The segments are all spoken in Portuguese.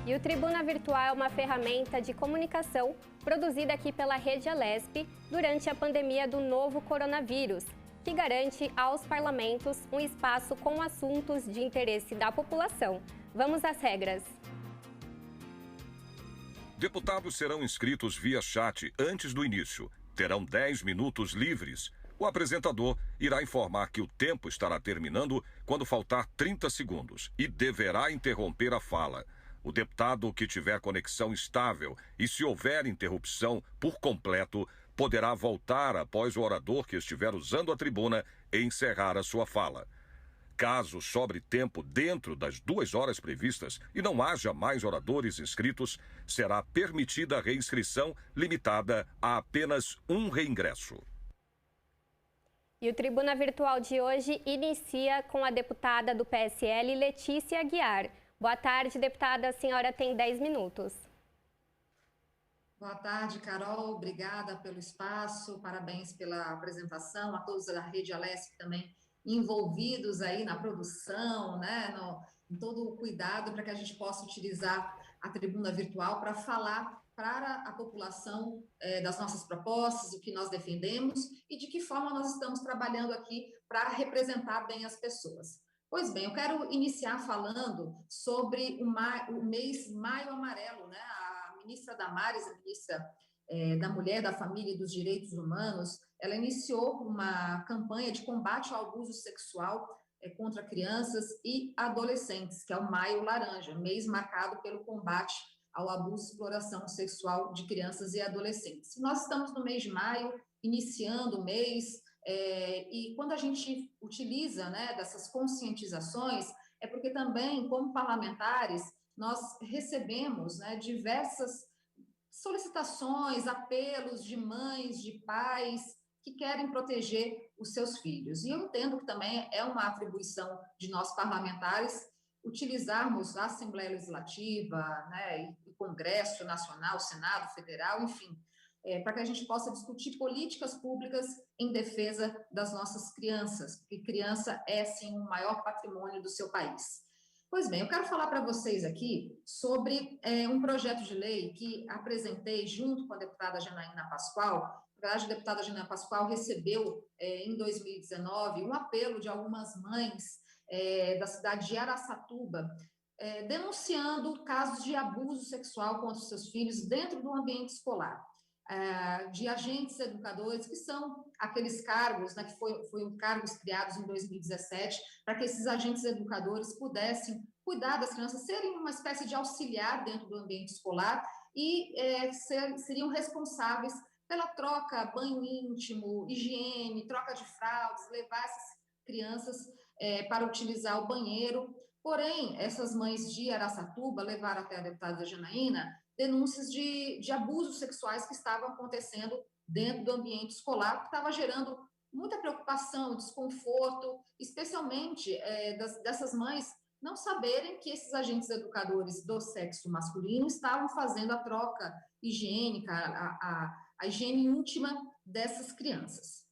E o Tribuna Virtual é uma ferramenta de comunicação produzida aqui pela Rede Alesp durante a pandemia do novo coronavírus, que garante aos parlamentos um espaço com assuntos de interesse da população. Vamos às regras. Deputados serão inscritos via chat antes do início. Terão 10 minutos livres. O apresentador irá informar que o tempo estará terminando quando faltar 30 segundos e deverá interromper a fala. O deputado que tiver conexão estável e se houver interrupção por completo, poderá voltar após o orador que estiver usando a tribuna e encerrar a sua fala. Caso sobre tempo dentro das 2 horas previstas e não haja mais oradores inscritos, será permitida a reinscrição limitada a apenas um reingresso. E o Tribuna Virtual de hoje inicia com a deputada do PSL, Letícia Aguiar. Boa tarde, deputada. A senhora tem 10 minutos. Boa tarde, Carol. Obrigada pelo espaço. Parabéns pela apresentação. A todos da Rede Alesp também envolvidos aí na produção, né, em todo o cuidado para que a gente possa utilizar a tribuna virtual para falar para a população das nossas propostas, o que nós defendemos e de que forma nós estamos trabalhando aqui para representar bem as pessoas. Pois bem, eu quero iniciar falando sobre o mês Maio Amarelo, né? A ministra Damares, a ministra da Mulher, da Família e dos Direitos Humanos, ela iniciou uma campanha de combate ao abuso sexual contra crianças e adolescentes, que é o Maio Laranja, mês marcado pelo combate ao abuso e exploração sexual de crianças e adolescentes. Nós estamos no mês de maio, iniciando o mês, e quando a gente utiliza, né, dessas conscientizações, é porque também, como parlamentares, nós recebemos, né, diversas solicitações, apelos de mães, de pais que querem proteger os seus filhos. E eu entendo que também é uma atribuição de nós parlamentares utilizarmos a Assembleia Legislativa, né, e Congresso Nacional, Senado Federal, enfim, para que a gente possa discutir políticas públicas em defesa das nossas crianças, porque criança é, sim, o maior patrimônio do seu país. Pois bem, eu quero falar para vocês aqui sobre um projeto de lei que apresentei junto com a deputada Janaína Pascoal. Na verdade, a deputada Janaína Pascoal recebeu, em 2019, um apelo de algumas mães da cidade de Araçatuba, denunciando casos de abuso sexual contra os seus filhos dentro do ambiente escolar. De agentes educadores, que são aqueles cargos, né, que foram cargos criados em 2017, para que esses agentes educadores pudessem cuidar das crianças, serem uma espécie de auxiliar dentro do ambiente escolar e seriam responsáveis pela troca, banho íntimo, higiene, troca de fraldas, levar essas crianças para utilizar o banheiro. Porém, essas mães de Araçatuba levaram até a deputada Janaína denúncias de abusos sexuais que estavam acontecendo dentro do ambiente escolar, que estava gerando muita preocupação, desconforto, especialmente dessas mães não saberem que esses agentes educadores do sexo masculino estavam fazendo a troca higiênica, a higiene íntima dessas crianças.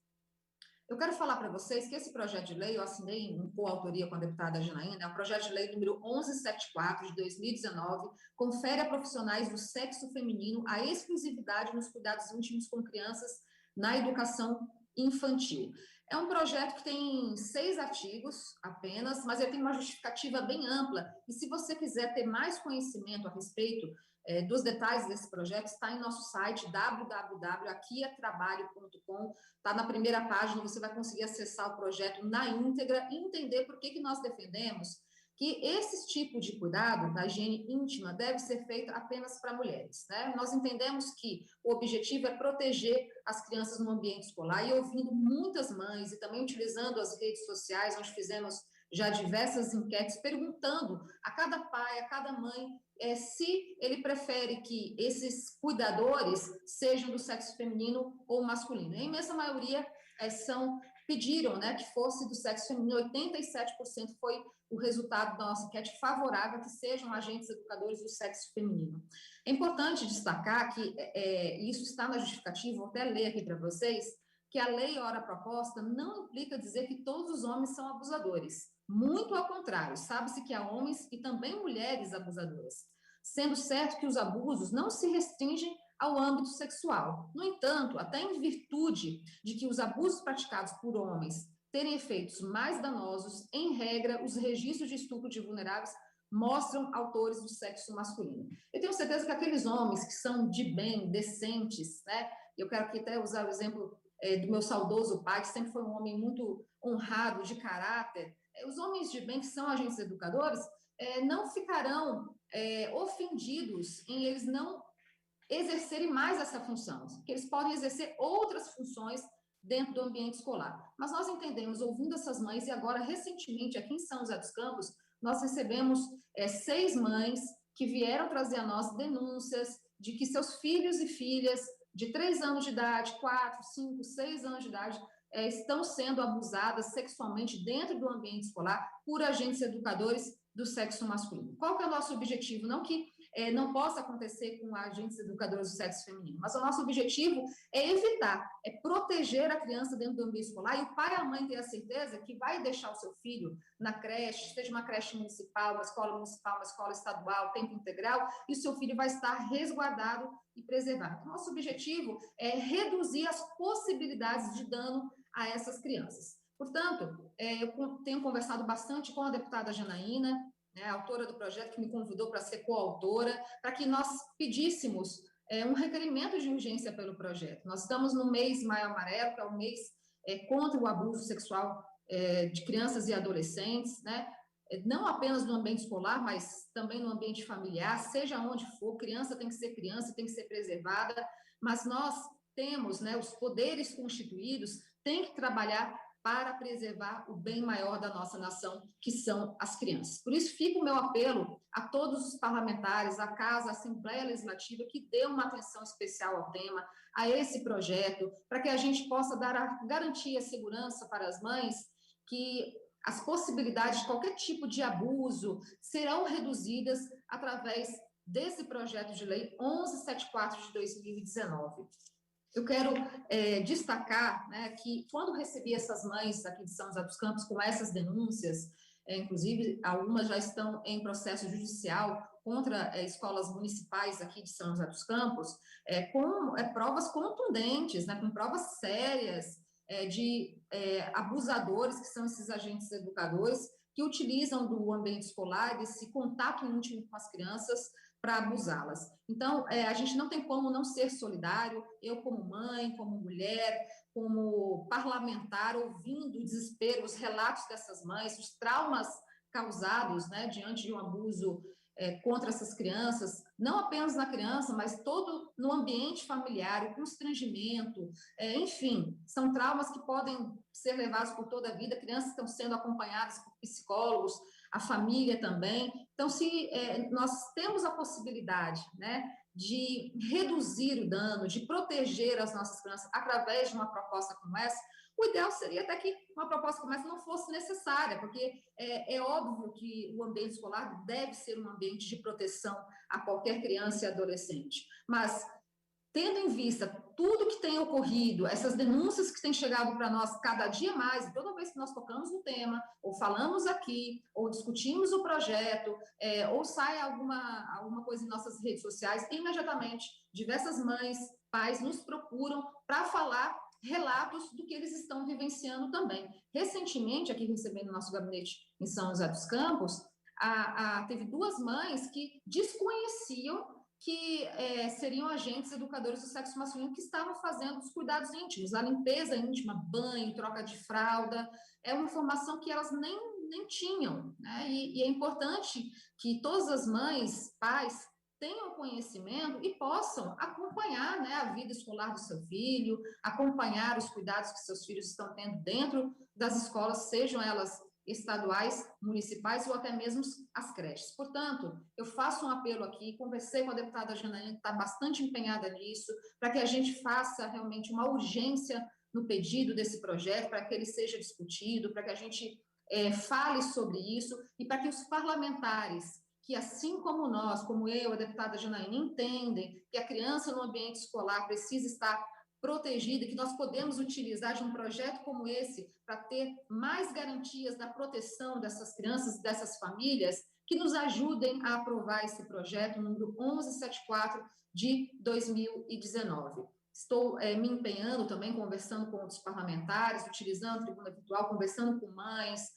Eu quero falar para vocês que esse projeto de lei, eu assinei em coautoria com a deputada Janaína, é o projeto de lei número 1174 de 2019, confere a profissionais do sexo feminino a exclusividade nos cuidados íntimos com crianças na educação infantil. É um projeto que tem 6 artigos apenas, mas ele tem uma justificativa bem ampla, e se você quiser ter mais conhecimento a respeito dos detalhes desse projeto, está em nosso site www.aquiatrabalho.com, está na primeira página, você vai conseguir acessar o projeto na íntegra e entender por que nós defendemos que esse tipo de cuidado da higiene íntima deve ser feito apenas para mulheres, né? Nós entendemos que o objetivo é proteger as crianças no ambiente escolar, e ouvindo muitas mães e também utilizando as redes sociais, nós fizemos já diversas enquetes perguntando a cada pai, a cada mãe, se ele prefere que esses cuidadores sejam do sexo feminino ou masculino. A imensa maioria pediram, né, que fosse do sexo feminino. 87% foi o resultado da nossa enquete favorável a que sejam agentes educadores do sexo feminino. É importante destacar que isso está na justificativa, vou até ler aqui para vocês, que a lei ora proposta não implica dizer que todos os homens são abusadores. Muito ao contrário, sabe-se que há homens e também mulheres abusadoras. sendo certo que os abusos não se restringem ao âmbito sexual. No entanto, até em virtude de que os abusos praticados por homens terem efeitos mais danosos, em regra, os registros de estupro de vulneráveis mostram autores do sexo masculino. Eu tenho certeza que aqueles homens que são de bem, decentes, né? Eu quero aqui até usar o exemplo do meu saudoso pai, que sempre foi um homem muito honrado, de caráter. Os homens de bem, que são agentes educadores, não ficarão ofendidos em eles não exercerem mais essa função, que eles podem exercer outras funções dentro do ambiente escolar. Mas nós entendemos, ouvindo essas mães, e agora, recentemente, aqui em São José dos Campos, nós recebemos 6 mães que vieram trazer a nós denúncias de que seus filhos e filhas de 3 anos de idade, 4, 5, 6 anos de idade, estão sendo abusadas sexualmente dentro do ambiente escolar por agentes educadores do sexo masculino. Qual que é o nosso objetivo? Não que não possa acontecer com agentes educadores do sexo feminino, mas o nosso objetivo é evitar, é proteger a criança dentro do ambiente escolar e o pai e a mãe ter a certeza que vai deixar o seu filho na creche, seja uma creche municipal, uma escola estadual, tempo integral, e o seu filho vai estar resguardado e preservado. Nosso objetivo é reduzir as possibilidades de dano a essas crianças. Portanto, eu tenho conversado bastante com a deputada Janaína, né, autora do projeto, que me convidou para ser coautora, para que nós pedíssemos um requerimento de urgência pelo projeto. Nós estamos no mês Maio Amarelo, que é o mês contra o abuso sexual de crianças e adolescentes, né? Não apenas no ambiente escolar, mas também no ambiente familiar, seja onde for, criança tem que ser criança, tem que ser preservada, mas nós temos, né, os poderes constituídos têm que trabalhar para preservar o bem maior da nossa nação, que são as crianças. Por isso, fica o meu apelo a todos os parlamentares, à Casa, à Assembleia Legislativa, que dê uma atenção especial ao tema, a esse projeto, para que a gente possa dar a garantia e segurança para as mães que as possibilidades de qualquer tipo de abuso serão reduzidas através desse projeto de lei 1174 de 2019. Eu quero destacar, né, que quando recebi essas mães aqui de São José dos Campos com essas denúncias, inclusive algumas já estão em processo judicial contra escolas municipais aqui de São José dos Campos, com provas contundentes, né, com provas sérias de abusadores, que são esses agentes educadores, que utilizam do ambiente escolar, desse contato íntimo com as crianças, para abusá-las. Então, a gente não tem como não ser solidário, eu como mãe, como mulher, como parlamentar, ouvindo o desespero, os relatos dessas mães, os traumas causados, né, diante de um abuso contra essas crianças, não apenas na criança, mas todo no ambiente familiar, o constrangimento, enfim, são traumas que podem ser levados por toda a vida, crianças estão sendo acompanhadas por psicólogos, a família também. Então, se nós temos a possibilidade, né, de reduzir o dano, de proteger as nossas crianças através de uma proposta como essa, o ideal seria até que uma proposta como essa não fosse necessária, porque é óbvio que o ambiente escolar deve ser um ambiente de proteção a qualquer criança e adolescente, mas tendo em vista tudo que tem ocorrido, essas denúncias que têm chegado para nós cada dia mais, e toda vez que nós tocamos no tema, ou falamos aqui, ou discutimos o projeto, ou sai alguma coisa em nossas redes sociais, imediatamente diversas mães, pais nos procuram para falar relatos do que eles estão vivenciando também. Recentemente, aqui recebendo o nosso gabinete em São José dos Campos, teve 2 mães que desconheciam que seriam agentes educadores do sexo masculino que estavam fazendo os cuidados íntimos, a limpeza íntima, banho, troca de fralda, é uma informação que elas nem tinham, né? E é importante que todas as mães, pais, tenham conhecimento e possam acompanhar, né, a vida escolar do seu filho, acompanhar os cuidados que seus filhos estão tendo dentro das escolas, sejam elas estaduais, municipais ou até mesmo as creches. Portanto, eu faço um apelo aqui, conversei com a deputada Janaína, que está bastante empenhada nisso, para que a gente faça realmente uma urgência no pedido desse projeto, para que ele seja discutido, para que a gente fale sobre isso e para que os parlamentares, que assim como nós, como eu, a deputada Janaína, entendem que a criança no ambiente escolar precisa estar protegida, que nós podemos utilizar de um projeto como esse para ter mais garantias da proteção dessas crianças e dessas famílias, que nos ajudem a aprovar esse projeto, número 1174 de 2019. Estou me empenhando também, conversando com outros parlamentares, utilizando a tribuna virtual, conversando com mães,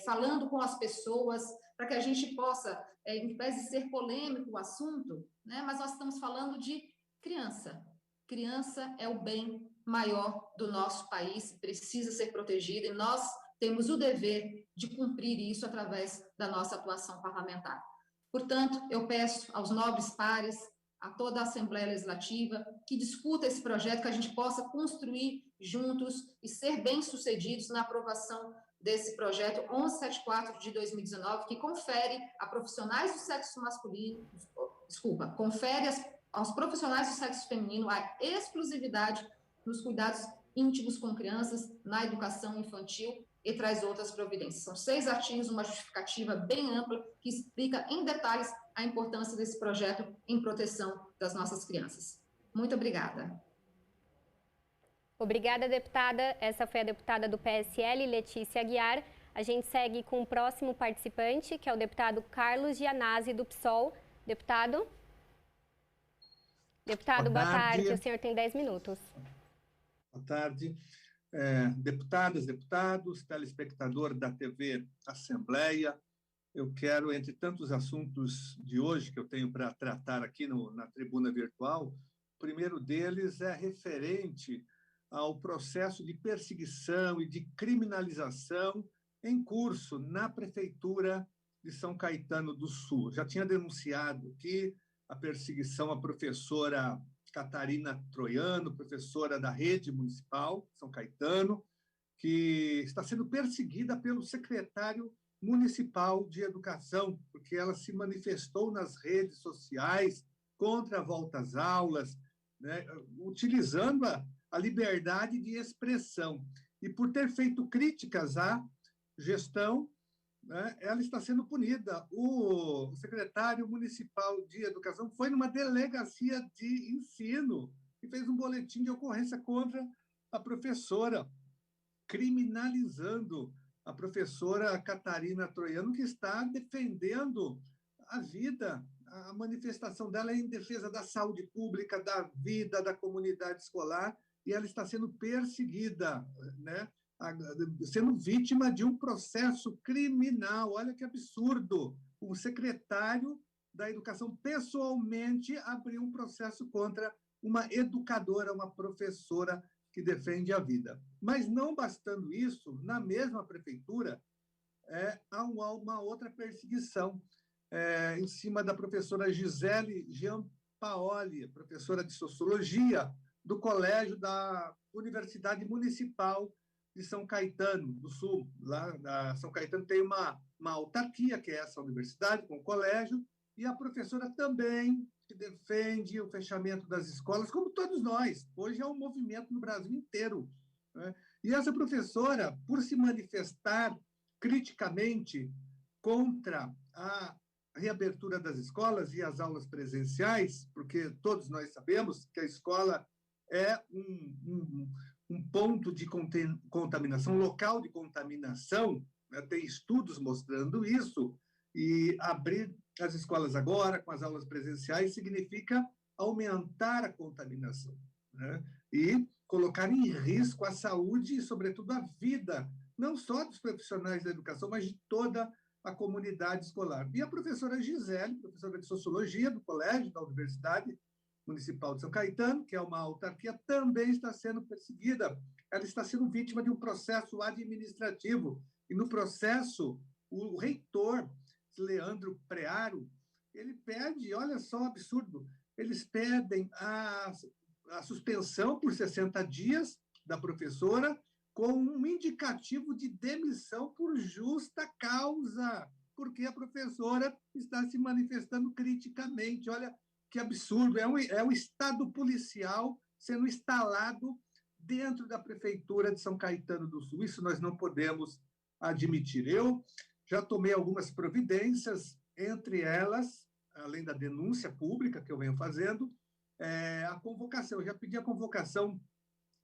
falando com as pessoas, para que a gente possa, em vez de ser polêmico o assunto, né, mas nós estamos falando de criança. Criança é o bem maior do nosso país, precisa ser protegida, e nós temos o dever de cumprir isso através da nossa atuação parlamentar. Portanto, eu peço aos nobres pares, a toda a Assembleia Legislativa, que discuta esse projeto, que a gente possa construir juntos e ser bem-sucedidos na aprovação desse projeto 1174 de 2019, que confere a profissionais do sexo masculino, confere aos profissionais do sexo feminino a exclusividade nos cuidados íntimos com crianças, na educação infantil, e traz outras providências. São 6 artigos, uma justificativa bem ampla, que explica em detalhes a importância desse projeto em proteção das nossas crianças. Muito obrigada. Obrigada, deputada. Essa foi a deputada do PSL, Letícia Aguiar. A gente segue com o próximo participante, que é o deputado Carlos Gianazzi, do PSOL. Deputado? Deputado, boa tarde. O senhor tem 10 minutos. Boa tarde. Deputadas, deputados, telespectador da TV Assembleia, eu quero, entre tantos assuntos de hoje que eu tenho para tratar aqui na tribuna virtual, o primeiro deles é referente ao processo de perseguição e de criminalização em curso na Prefeitura de São Caetano do Sul. Já tinha denunciado aqui a perseguição à professora Catarina Troiano, professora da rede municipal São Caetano, que está sendo perseguida pelo secretário municipal de educação, porque ela se manifestou nas redes sociais contra a volta às aulas, né, utilizando a liberdade de expressão. E por ter feito críticas à gestão, né, ela está sendo punida. O secretário municipal de educação foi numa delegacia de ensino e fez um boletim de ocorrência contra a professora, criminalizando a professora Catarina Troiano, que está defendendo a vida. A manifestação dela é em defesa da saúde pública, da vida, da comunidade escolar, e ela está sendo perseguida, né? Sendo vítima de um processo criminal. Olha que absurdo! O secretário da Educação pessoalmente abriu um processo contra uma educadora, uma professora que defende a vida. Mas não bastando isso, na mesma prefeitura, há uma outra perseguição em cima da professora Gisele Giampaoli, professora de Sociologia do Colégio da Universidade Municipal de São Caetano do Sul. Lá na São Caetano tem uma autarquia, que é essa universidade, com o colégio, e a professora também que defende o fechamento das escolas, como todos nós. Hoje é um movimento no Brasil inteiro, né? E essa professora, por se manifestar criticamente contra a reabertura das escolas e as aulas presenciais, porque todos nós sabemos que a escola é um ponto de contaminação, local de contaminação, né? Tem estudos mostrando isso, e abrir as escolas agora, com as aulas presenciais, significa aumentar a contaminação, né? E colocar em risco a saúde e, sobretudo, a vida, não só dos profissionais da educação, mas de toda a comunidade escolar. E a professora Gisele, professora de Sociologia do Colégio da Universidade Municipal de São Caetano, que é uma autarquia, também está sendo perseguida. Ela está sendo vítima de um processo administrativo. E no processo, o reitor, Leandro Prearo, ele pede, olha só o absurdo, eles pedem a suspensão por 60 dias da professora com um indicativo de demissão por justa causa, porque a professora está se manifestando criticamente. Olha que absurdo, é um estado policial sendo instalado dentro da Prefeitura de São Caetano do Sul. Isso nós não podemos admitir. Eu já tomei algumas providências, entre elas, além da denúncia pública que eu venho fazendo, a convocação. Eu já pedi a convocação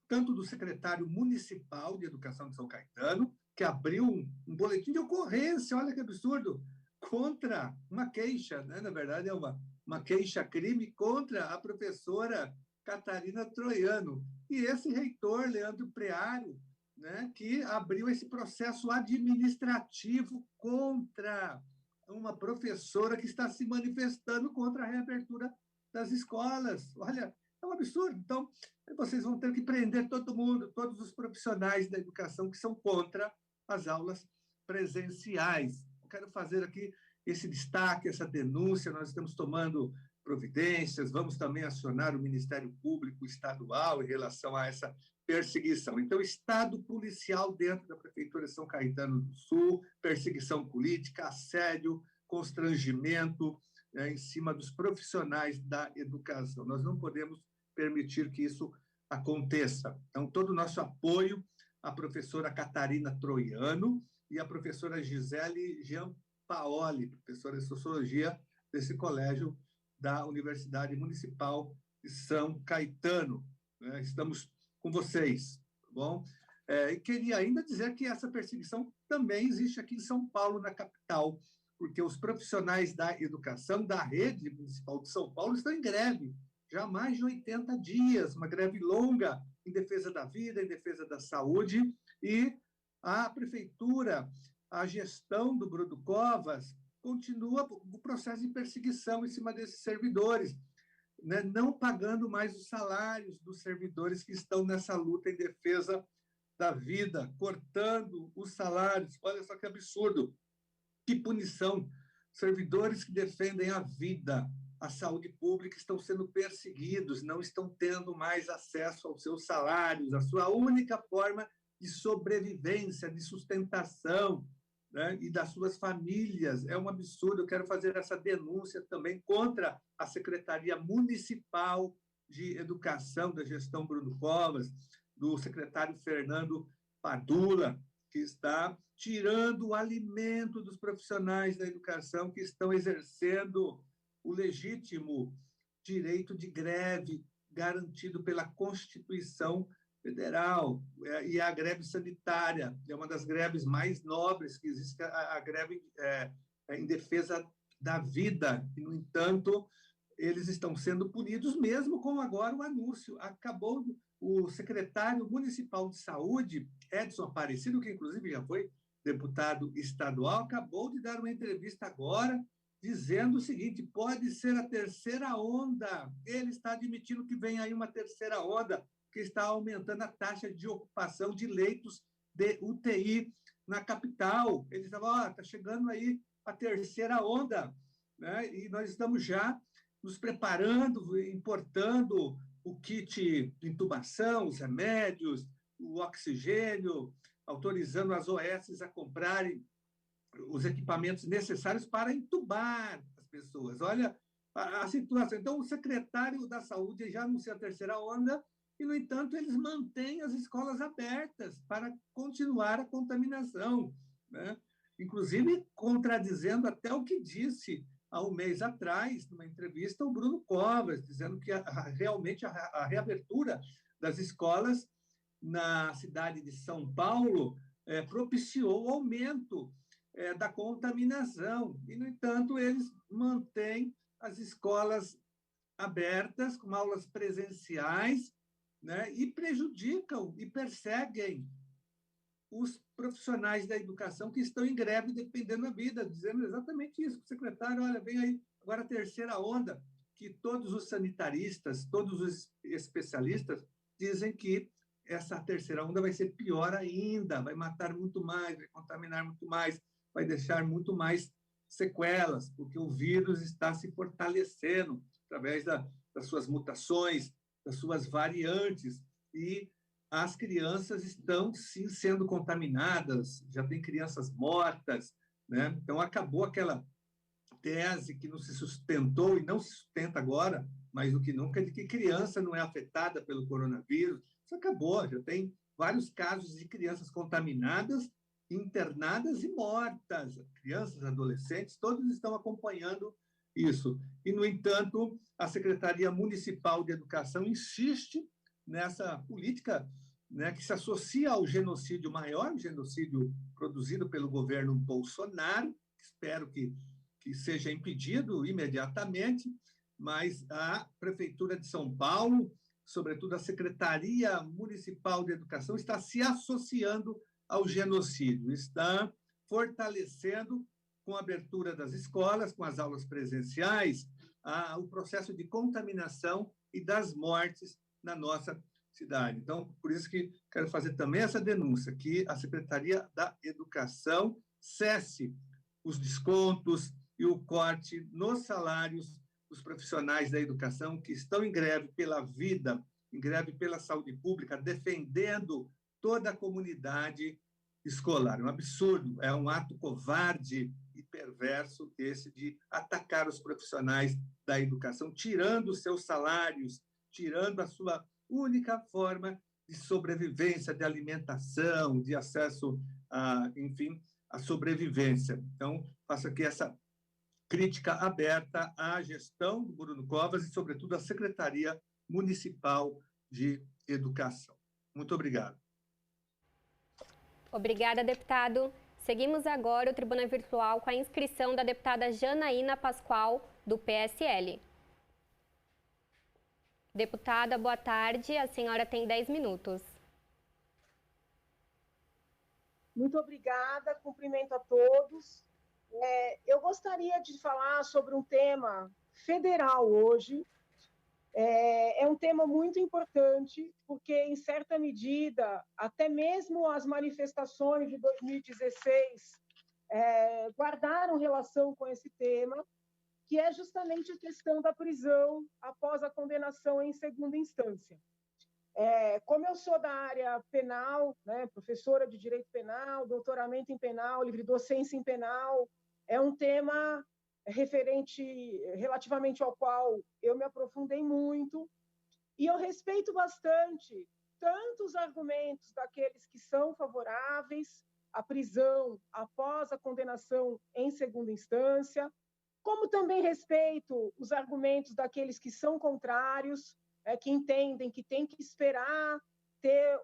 tanto do secretário municipal de Educação de São Caetano, que abriu um boletim de ocorrência, olha que absurdo, contra uma queixa, né? Na verdade, é uma queixa-crime contra a professora Catarina Troiano. E esse reitor, Leandro Preário, né, que abriu esse processo administrativo contra uma professora que está se manifestando contra a reabertura das escolas. Olha, é um absurdo. Então, vocês vão ter que prender todo mundo, todos os profissionais da educação que são contra as aulas presenciais. Eu quero fazer aqui esse destaque, essa denúncia. Nós estamos tomando providências, vamos também acionar o Ministério Público Estadual em relação a essa perseguição. Então, Estado policial dentro da Prefeitura de São Caetano do Sul, perseguição política, assédio, constrangimento, em cima dos profissionais da educação. Nós não podemos permitir que isso aconteça. Então, todo o nosso apoio à professora Catarina Troiano e à professora Gisele Giampaoli, professora de Sociologia desse colégio da Universidade Municipal de São Caetano. Estamos com vocês, tá bom? E queria ainda dizer que essa perseguição também existe aqui em São Paulo, na capital, porque os profissionais da educação da rede municipal de São Paulo estão em greve, já há mais de 80 dias, uma greve longa em defesa da vida, em defesa da saúde, e a prefeitura, a gestão do Bruno Covas, continua o processo de perseguição em cima desses servidores, né? Não pagando mais os salários dos servidores que estão nessa luta em defesa da vida, cortando os salários. Olha só que absurdo, que punição. Servidores que defendem a vida, a saúde pública, estão sendo perseguidos, não estão tendo mais acesso aos seus salários, a sua única forma de sobrevivência, de sustentação, né, e das suas famílias. É um absurdo. Eu quero fazer essa denúncia também contra a Secretaria Municipal de Educação da gestão Bruno Covas, do secretário Fernando Padula, que está tirando o alimento dos profissionais da educação que estão exercendo o legítimo direito de greve garantido pela Constituição Federal, e a greve sanitária é uma das greves mais nobres que existe, a greve em defesa da vida, e, no entanto, eles estão sendo punidos, mesmo com agora o anúncio. Acabou o secretário municipal de saúde, Edson Aparecido, que inclusive já foi deputado estadual, acabou de dar uma entrevista agora, dizendo o seguinte: pode ser a terceira onda. Ele está admitindo que vem aí uma terceira onda, que está aumentando a taxa de ocupação de leitos de UTI na capital. Ele estava, está chegando aí a terceira onda, né? E nós estamos já nos preparando, importando o kit de intubação, os remédios, o oxigênio, autorizando as OS a comprarem os equipamentos necessários para entubar as pessoas. Olha a situação. Então, o secretário da Saúde já anunciou a terceira onda, e, no entanto, eles mantêm as escolas abertas para continuar a contaminação, né? Inclusive contradizendo até o que disse há um mês atrás, numa entrevista, o Bruno Covas, dizendo que realmente a reabertura das escolas na cidade de São Paulo propiciou o aumento da contaminação. E, no entanto, eles mantêm as escolas abertas, com aulas presenciais, né, e prejudicam e perseguem os profissionais da educação que estão em greve defendendo a vida, dizendo exatamente isso. O secretário, olha, vem aí agora a terceira onda, que todos os sanitaristas, todos os especialistas dizem que essa terceira onda vai ser pior ainda, vai matar muito mais, vai contaminar muito mais, vai deixar muito mais sequelas, porque o vírus está se fortalecendo através das suas mutações, das suas variantes, e as crianças estão, sim, sendo contaminadas, já tem crianças mortas, né? Então, acabou aquela tese que não se sustentou e não se sustenta agora, mais do que nunca, de que criança não é afetada pelo coronavírus. Isso acabou, já tem vários casos de crianças contaminadas, internadas e mortas. Crianças, adolescentes, todos estão acompanhando isso. E, no entanto, a Secretaria Municipal de Educação insiste nessa política, né, que se associa ao genocídio, maior genocídio produzido pelo governo Bolsonaro. Espero que que seja impedido imediatamente, mas a Prefeitura de São Paulo, sobretudo a Secretaria Municipal de Educação, está se associando ao genocídio, está fortalecendo, com a abertura das escolas, com as aulas presenciais, o processo de contaminação e das mortes na nossa cidade. Então, por isso que quero fazer também essa denúncia, que a Secretaria da Educação cesse os descontos e o corte nos salários dos profissionais da educação que estão em greve pela vida, em greve pela saúde pública, defendendo toda a comunidade escolar. É um absurdo, é um ato covarde e perverso esse de atacar os profissionais da educação, tirando os seus salários, tirando a sua única forma de sobrevivência, de alimentação, de acesso enfim, à sobrevivência. Então, faço aqui essa crítica aberta à gestão do Bruno Covas e, sobretudo, à Secretaria Municipal de Educação. Muito obrigado. Obrigada, deputado. Seguimos agora o Tribuna Virtual com a inscrição da deputada Janaína Pascoal, do PSL. Deputada, boa tarde. A senhora tem 10 minutos. Muito obrigada, cumprimento a todos. Eu gostaria de falar sobre um tema federal hoje. É um tema muito importante, porque, em certa medida, até mesmo as manifestações de 2016 guardaram relação com esse tema, que é justamente a questão da prisão após a condenação em segunda instância. Como eu sou da área penal, né, professora de direito penal, doutoramento em penal, livre docência em penal, é um tema relativamente ao qual eu me aprofundei muito, e eu respeito bastante tanto os argumentos daqueles que são favoráveis à prisão após a condenação em segunda instância, como também respeito os argumentos daqueles que são contrários, que entendem que tem que esperar ter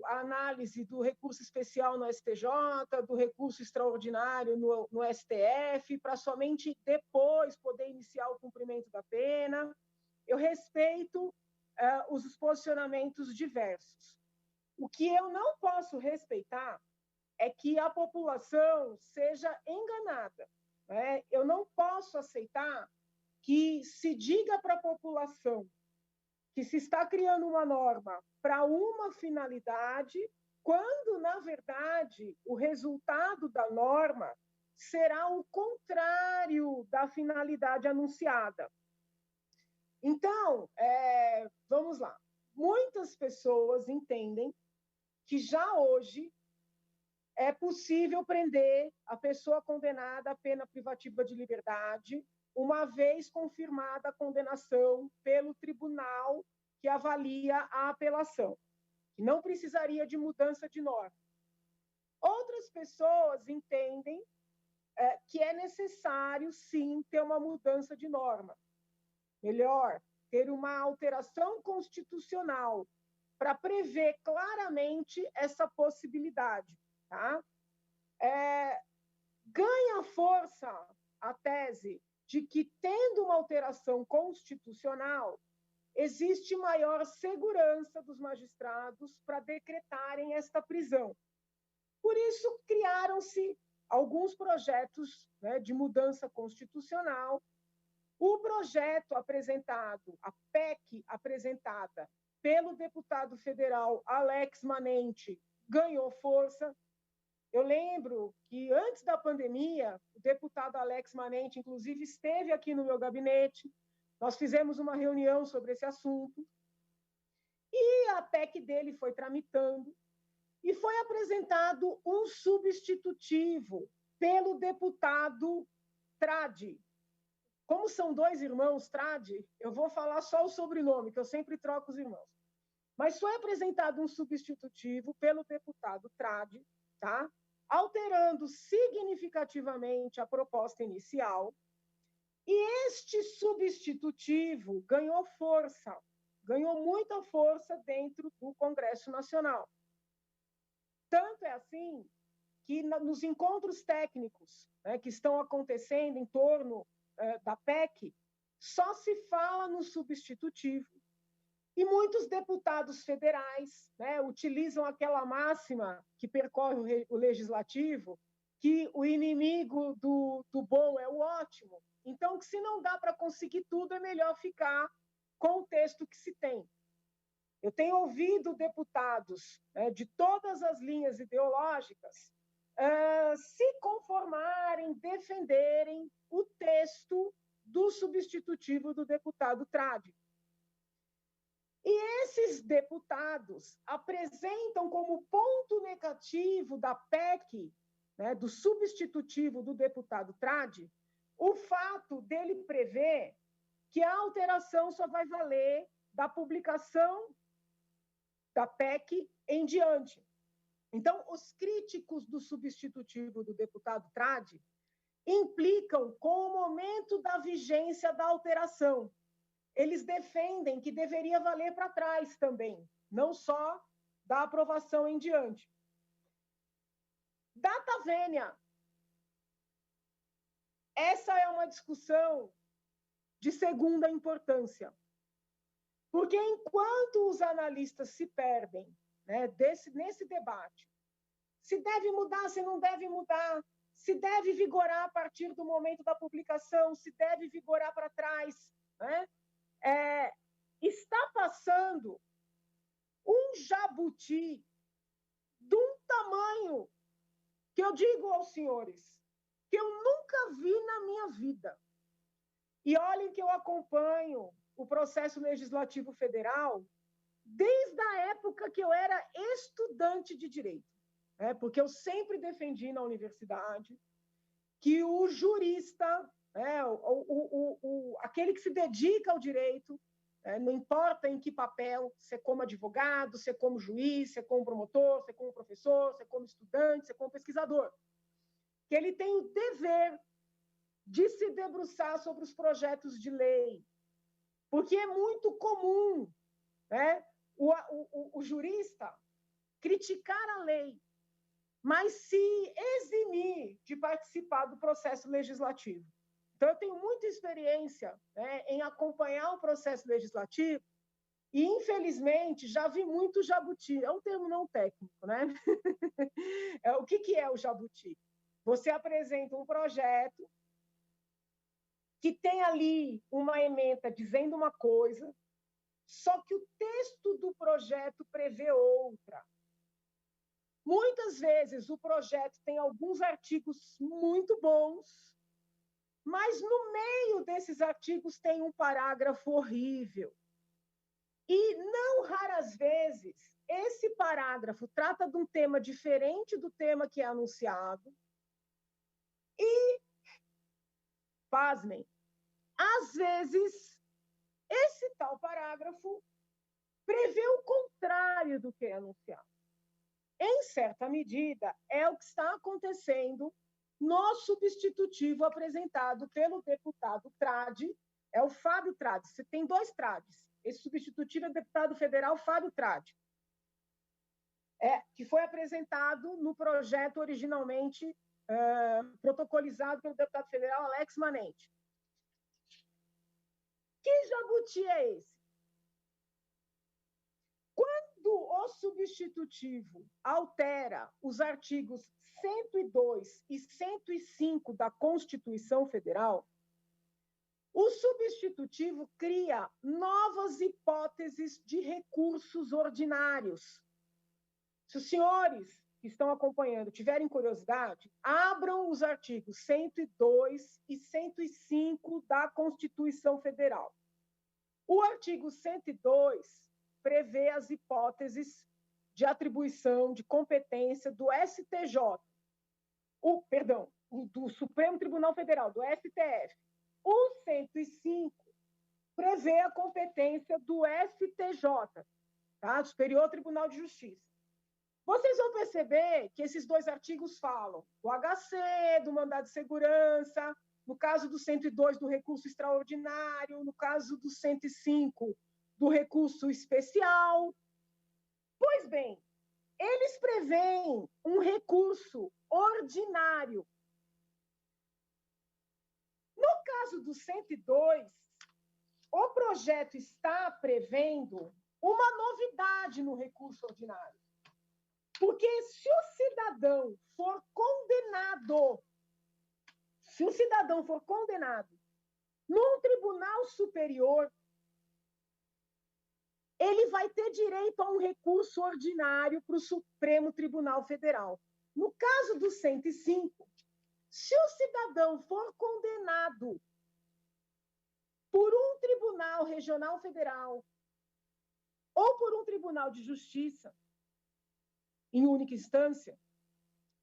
a análise do recurso especial no STJ, do recurso extraordinário no STF, para somente depois poder iniciar o cumprimento da pena. Eu respeito os posicionamentos diversos. O que eu não posso respeitar é que a população seja enganada, né? Eu não posso aceitar que se diga para a população que se está criando uma norma para uma finalidade, quando, na verdade, o resultado da norma será o contrário da finalidade anunciada. Então, vamos lá. Muitas pessoas entendem que já hoje é possível prender a pessoa condenada à pena privativa de liberdade, uma vez confirmada a condenação pelo tribunal que avalia a apelação, que não precisaria de mudança de norma. Outras pessoas entendem que é necessário, sim, ter uma mudança de norma. Melhor, ter uma alteração constitucional para prever claramente essa possibilidade. Tá? Ganha força a tese de que, tendo uma alteração constitucional, existe maior segurança dos magistrados para decretarem esta prisão. Por isso, criaram-se alguns projetos, né, de mudança constitucional. O projeto apresentado, a PEC apresentada pelo deputado federal Alex Manente, ganhou força. Eu lembro que, antes da pandemia, o deputado Alex Manente, inclusive, esteve aqui no meu gabinete. Nós fizemos uma reunião sobre esse assunto. E a PEC dele foi tramitando. E foi apresentado um substitutivo pelo deputado Tradi. Como são dois irmãos Tradi, eu vou falar só o sobrenome, que eu sempre troco os irmãos. Mas foi apresentado um substitutivo pelo deputado Tradi, tá? Alterando significativamente a proposta inicial, e este substitutivo ganhou força, ganhou muita força dentro do Congresso Nacional. Tanto é assim que nos encontros técnicos, né, que estão acontecendo em torno da PEC, só se fala no substitutivo. E muitos deputados federais, né, utilizam aquela máxima que percorre o legislativo, que o inimigo do bom é o ótimo. Então, que se não dá para conseguir tudo, é melhor ficar com o texto que se tem. Eu tenho ouvido deputados, né, de todas as linhas ideológicas se conformarem, defenderem o texto do substitutivo do deputado Tradi. E esses deputados apresentam como ponto negativo da PEC, né, do substitutivo do deputado Tradi, o fato dele prever que a alteração só vai valer da publicação da PEC em diante. Então, os críticos do substitutivo do deputado Tradi implicam com o momento da vigência da alteração. Eles defendem que deveria valer para trás também, não só da aprovação em diante. Data vênia. Essa é uma discussão de segunda importância. Porque enquanto os analistas se perdem, né, nesse debate, se deve mudar, se não deve mudar, se deve vigorar a partir do momento da publicação, se deve vigorar para trás, né? Está passando um jabuti de um tamanho que eu digo aos senhores, que eu nunca vi na minha vida. E olhem que eu acompanho o processo legislativo federal desde a época que eu era estudante de direito, né? Porque eu sempre defendi na universidade que o jurista, né, aquele que se dedica ao direito, não importa em que papel, se é como advogado, se é como juiz, se é como promotor, se é como professor, se é como estudante, se é como pesquisador, que ele tem o dever de se debruçar sobre os projetos de lei, porque é muito comum, né, o jurista criticar a lei, mas se eximir de participar do processo legislativo. Então, eu tenho muita experiência, né, em acompanhar o processo legislativo e, infelizmente, já vi muito jabuti. É um termo não técnico, né? O que é o jabuti? Você apresenta um projeto que tem ali uma ementa dizendo uma coisa, só que o texto do projeto prevê outra. Muitas vezes o projeto tem alguns artigos muito bons, mas no meio desses artigos tem um parágrafo horrível. E não raras vezes esse parágrafo trata de um tema diferente do tema que é anunciado. E, pasmem, às vezes esse tal parágrafo prevê o contrário do que é anunciado. Em certa medida, é o que está acontecendo no substitutivo apresentado pelo deputado Tradi, é o Fábio Tradi. Você tem dois Tradis. Esse substitutivo é o deputado federal Fábio Tradi, que foi apresentado no projeto originalmente protocolizado pelo deputado federal Alex Manente. Que jabuti é esse? Quando o substitutivo altera os artigos 102 e 105 da Constituição Federal, o substitutivo cria novas hipóteses de recursos ordinários. Se os senhores que estão acompanhando tiverem curiosidade, abram os artigos 102 e 105 da Constituição Federal. O artigo 102 prevê as hipóteses de atribuição de competência do STJ, do Supremo Tribunal Federal, do STF. O 105 prevê a competência do STJ, tá? Superior Tribunal de Justiça. Vocês vão perceber que esses dois artigos falam do HC, do mandado de segurança, no caso do 102, do recurso extraordinário, no caso do 105, do recurso especial. Pois bem, eles prevêem um recurso ordinário. No caso do 102, o projeto está prevendo uma novidade no recurso ordinário. Porque se o cidadão for condenado num tribunal superior, ele vai ter direito a um recurso ordinário para o Supremo Tribunal Federal. No caso do 105, se o cidadão for condenado por um tribunal regional federal ou por um tribunal de justiça, em única instância,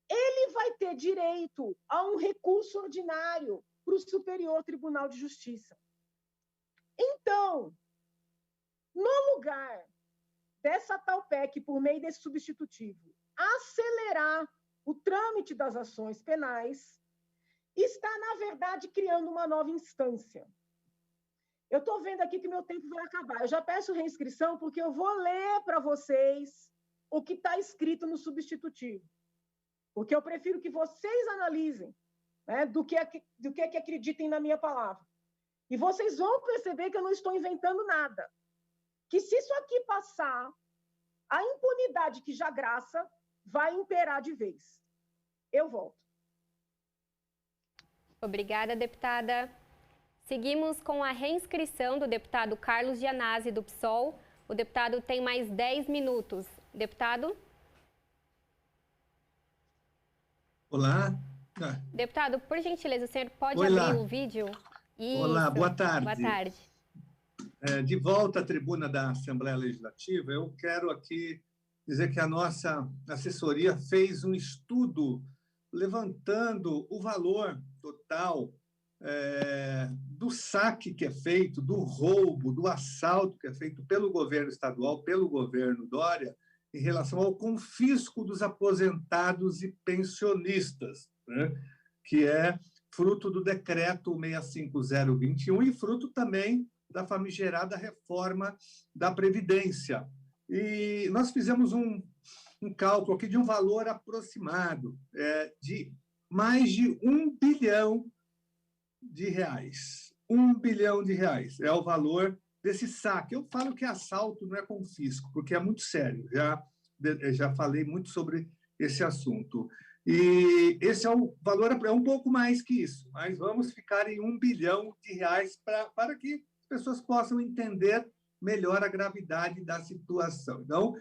ele vai ter direito a um recurso ordinário para o Superior Tribunal de Justiça. Então, no lugar dessa tal PEC, por meio desse substitutivo, acelerar o trâmite das ações penais, está, na verdade, criando uma nova instância. Eu estou vendo aqui que meu tempo vai acabar. Eu já peço reinscrição, porque eu vou ler para vocês o que está escrito no substitutivo. Porque eu prefiro que vocês analisem, né, do que acreditem na minha palavra. E vocês vão perceber que eu não estou inventando nada. Que se isso aqui passar, a impunidade que já graça vai imperar de vez. Eu volto. Obrigada, deputada. Seguimos com a reinscrição do deputado Carlos Gianazzi, do PSOL. O deputado tem mais 10 minutos. Deputado? Olá. Deputado, por gentileza, o senhor pode Oi, abrir o vídeo? Isso. Olá, boa tarde. Boa tarde. De volta à tribuna da Assembleia Legislativa, eu quero aqui dizer que a nossa assessoria fez um estudo levantando o valor total do saque que é feito, do roubo, do assalto que é feito pelo governo estadual, pelo governo Dória, em relação ao confisco dos aposentados e pensionistas, né? Que é fruto do decreto 65021 e fruto também da famigerada reforma da Previdência. E nós fizemos um cálculo aqui de um valor aproximado de mais de R$1 bilhão. R$1 bilhão é o valor desse saque. Eu falo que assalto não é confisco, porque é muito sério. Já falei muito sobre esse assunto. E esse é o valor, é um pouco mais que isso, mas vamos ficar em R$1 bilhão para que as pessoas possam entender melhor a gravidade da situação. Então,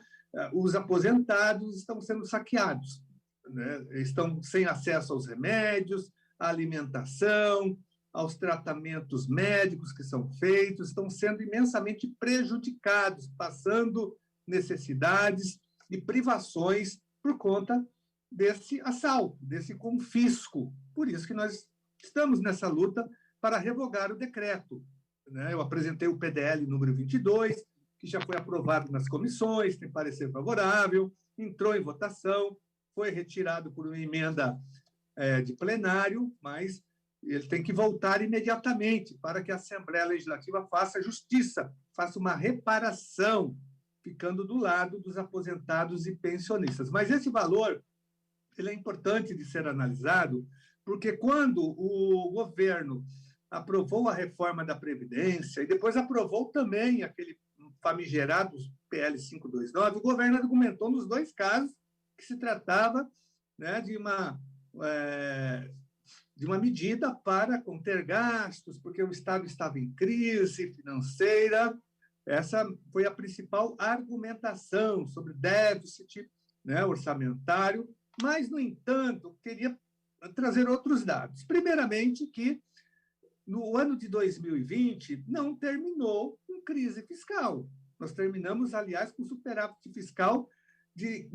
os aposentados estão sendo saqueados, né? Estão sem acesso aos remédios, à alimentação, aos tratamentos médicos que são feitos, estão sendo imensamente prejudicados, passando necessidades e privações por conta desse assalto, desse confisco. Por isso que nós estamos nessa luta para revogar o decreto, né? Eu apresentei o PDL número 22, que já foi aprovado nas comissões, tem parecer favorável, entrou em votação, foi retirado por uma emenda de plenário, mas ele tem que voltar imediatamente para que a Assembleia Legislativa faça justiça, faça uma reparação, ficando do lado dos aposentados e pensionistas. Mas esse valor ele é importante de ser analisado, porque quando o governo aprovou a reforma da Previdência e depois aprovou também aquele famigerado PL 529, o governo argumentou nos dois casos que se tratava, né, de uma medida para conter gastos, porque o Estado estava em crise financeira. Essa foi a principal argumentação sobre déficit, né, orçamentário, mas, no entanto, queria trazer outros dados. Primeiramente, que no ano de 2020 não terminou com crise fiscal. Nós terminamos, aliás, com superávit fiscal de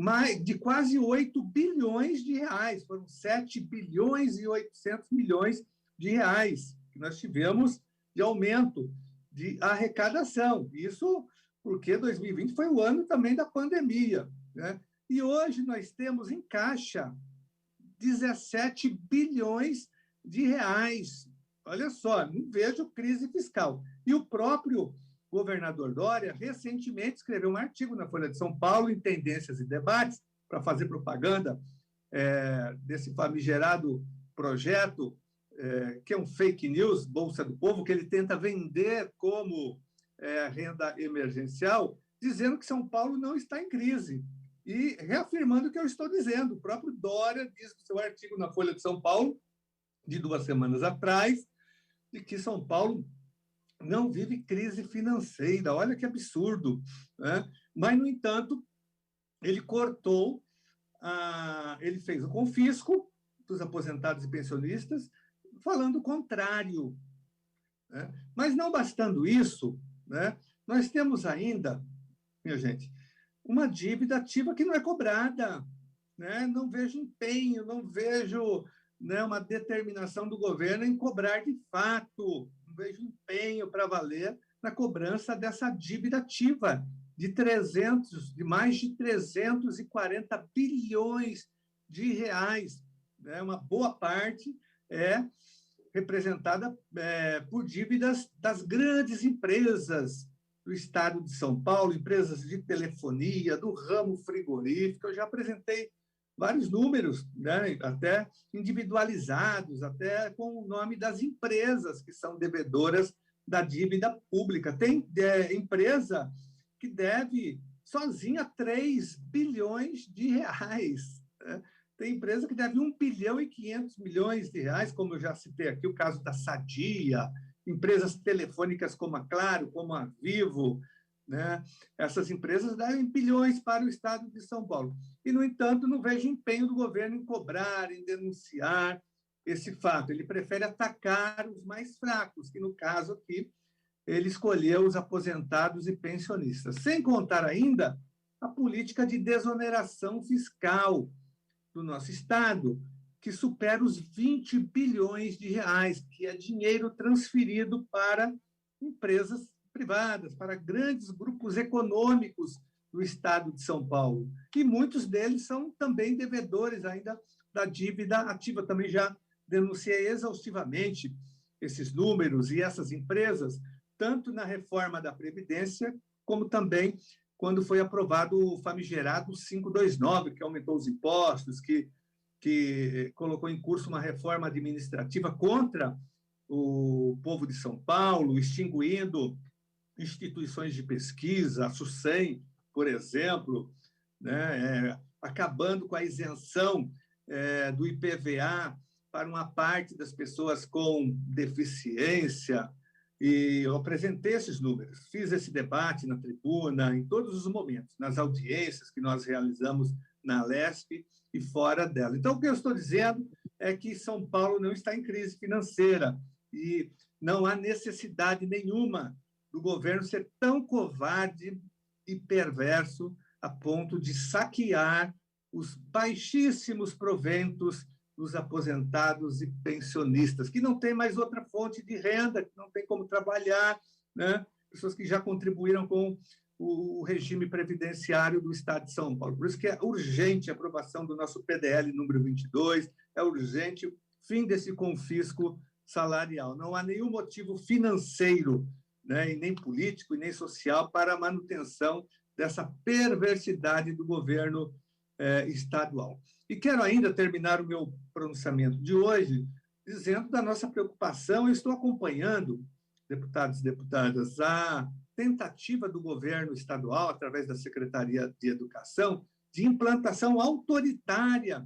quase 8 bilhões de reais. Foram 7 bilhões e 800 milhões de reais que nós tivemos de aumento de arrecadação. Isso porque 2020 foi o ano também da pandemia, né? E hoje nós temos em caixa 17 bilhões de reais. Olha só, não vejo crise fiscal. E o próprio governador Dória recentemente escreveu um artigo na Folha de São Paulo, em Tendências e Debates, para fazer propaganda desse famigerado projeto, que é um fake news, Bolsa do Povo, que ele tenta vender como renda emergencial, dizendo que São Paulo não está em crise. E reafirmando o que eu estou dizendo. O próprio Dória diz no seu artigo na Folha de São Paulo, de 2 semanas atrás, de que São Paulo não vive crise financeira. Olha que absurdo, né? Mas, no entanto, ele cortou, ele fez o confisco dos aposentados e pensionistas, falando o contrário, né? Mas, não bastando isso, né, nós temos ainda, minha gente, uma dívida ativa que não é cobrada, né? Não vejo empenho, não vejo, né, uma determinação do governo em cobrar de fato, não vejo empenho para valer na cobrança dessa dívida ativa de mais de 340 bilhões de reais, né? Uma boa parte é representada por dívidas das grandes empresas do estado de São Paulo, empresas de telefonia, do ramo frigorífico. Eu já apresentei vários números, né, até individualizados, até com o nome das empresas que são devedoras da dívida pública. Tem empresa que deve sozinha 3 bilhões de reais, né? Tem empresa que deve 1 bilhão e 500 milhões de reais, como eu já citei aqui, o caso da Sadia, empresas telefônicas como a Claro, como a Vivo, né? Essas empresas devem bilhões para o estado de São Paulo. E, no entanto, não vejo empenho do governo em cobrar, em denunciar esse fato. Ele prefere atacar os mais fracos, que, no caso aqui, ele escolheu os aposentados e pensionistas. Sem contar ainda a política de desoneração fiscal do nosso estado, que supera os 20 bilhões de reais, que é dinheiro transferido para empresas privadas, para grandes grupos econômicos do estado de São Paulo. E muitos deles são também devedores ainda da dívida ativa. Também já denunciei exaustivamente esses números e essas empresas, tanto na reforma da Previdência, como também quando foi aprovado o famigerado 529, que aumentou os impostos, que colocou em curso uma reforma administrativa contra o povo de São Paulo, extinguindo instituições de pesquisa, a SUSEM, por exemplo, né, acabando com a isenção do IPVA para uma parte das pessoas com deficiência. E eu apresentei esses números, fiz esse debate na tribuna, em todos os momentos, nas audiências que nós realizamos na LESP e fora dela. Então, o que eu estou dizendo é que São Paulo não está em crise financeira e não há necessidade nenhuma do governo ser tão covarde e perverso a ponto de saquear os baixíssimos proventos dos aposentados e pensionistas, que não têm mais outra fonte de renda, que não tem como trabalhar, né? Pessoas que já contribuíram com o regime previdenciário do Estado de São Paulo. Por isso que é urgente a aprovação do nosso PDL número 22, é urgente o fim desse confisco salarial. Não há nenhum motivo financeiro, né, e nem político e nem social para a manutenção dessa perversidade do governo estadual. E quero ainda terminar o meu pronunciamento de hoje dizendo da nossa preocupação. Eu estou acompanhando, deputados e deputadas, a tentativa do governo estadual, através da Secretaria de Educação, de implantação autoritária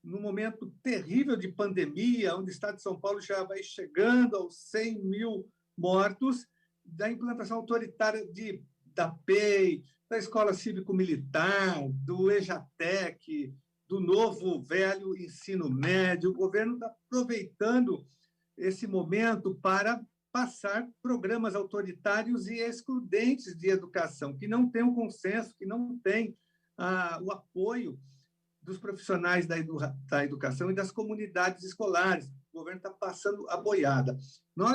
no momento terrível de pandemia, onde o Estado de São Paulo já vai chegando aos 100 mil mortos, da implantação autoritária da PEI, da Escola Cívico-Militar, do EJATEC, do novo velho ensino médio. O governo está aproveitando esse momento para passar programas autoritários e excludentes de educação, que não têm um consenso, que não têm o apoio dos profissionais da educação e das comunidades escolares. O governo está passando a boiada.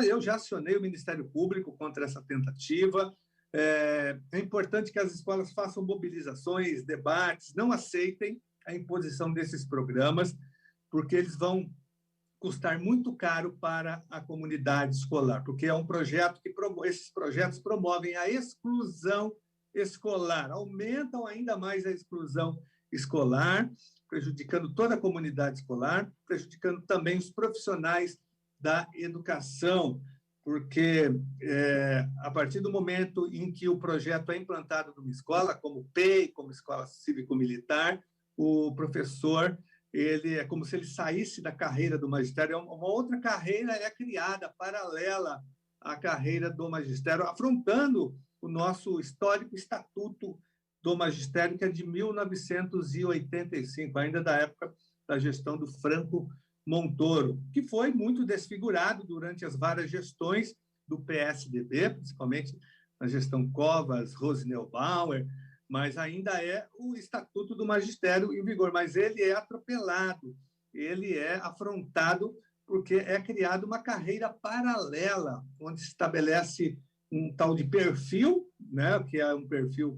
Eu já acionei o Ministério Público contra essa tentativa. É importante que as escolas façam mobilizações, debates, não aceitem a imposição desses programas, porque eles vão custar muito caro para a comunidade escolar, porque é um projeto que esses projetos promovem a exclusão escolar, aumentam ainda mais a exclusão escolar, prejudicando toda a comunidade escolar, prejudicando também os profissionais da educação, porque a partir do momento em que o projeto é implantado numa escola, como PEI, como Escola Cívico-Militar, o professor, ele é como se ele saísse da carreira do magistério, uma outra carreira é criada, paralela à carreira do magistério, afrontando o nosso histórico Estatuto do Magistério, que é de 1985, ainda da época da gestão do Franco Montoro, que foi muito desfigurado durante as várias gestões do PSDB, principalmente na gestão Covas, Rosenbauer, mas ainda é o Estatuto do Magistério em vigor, mas ele é atropelado, ele é afrontado porque é criada uma carreira paralela, onde se estabelece um tal de perfil, né, que é um perfil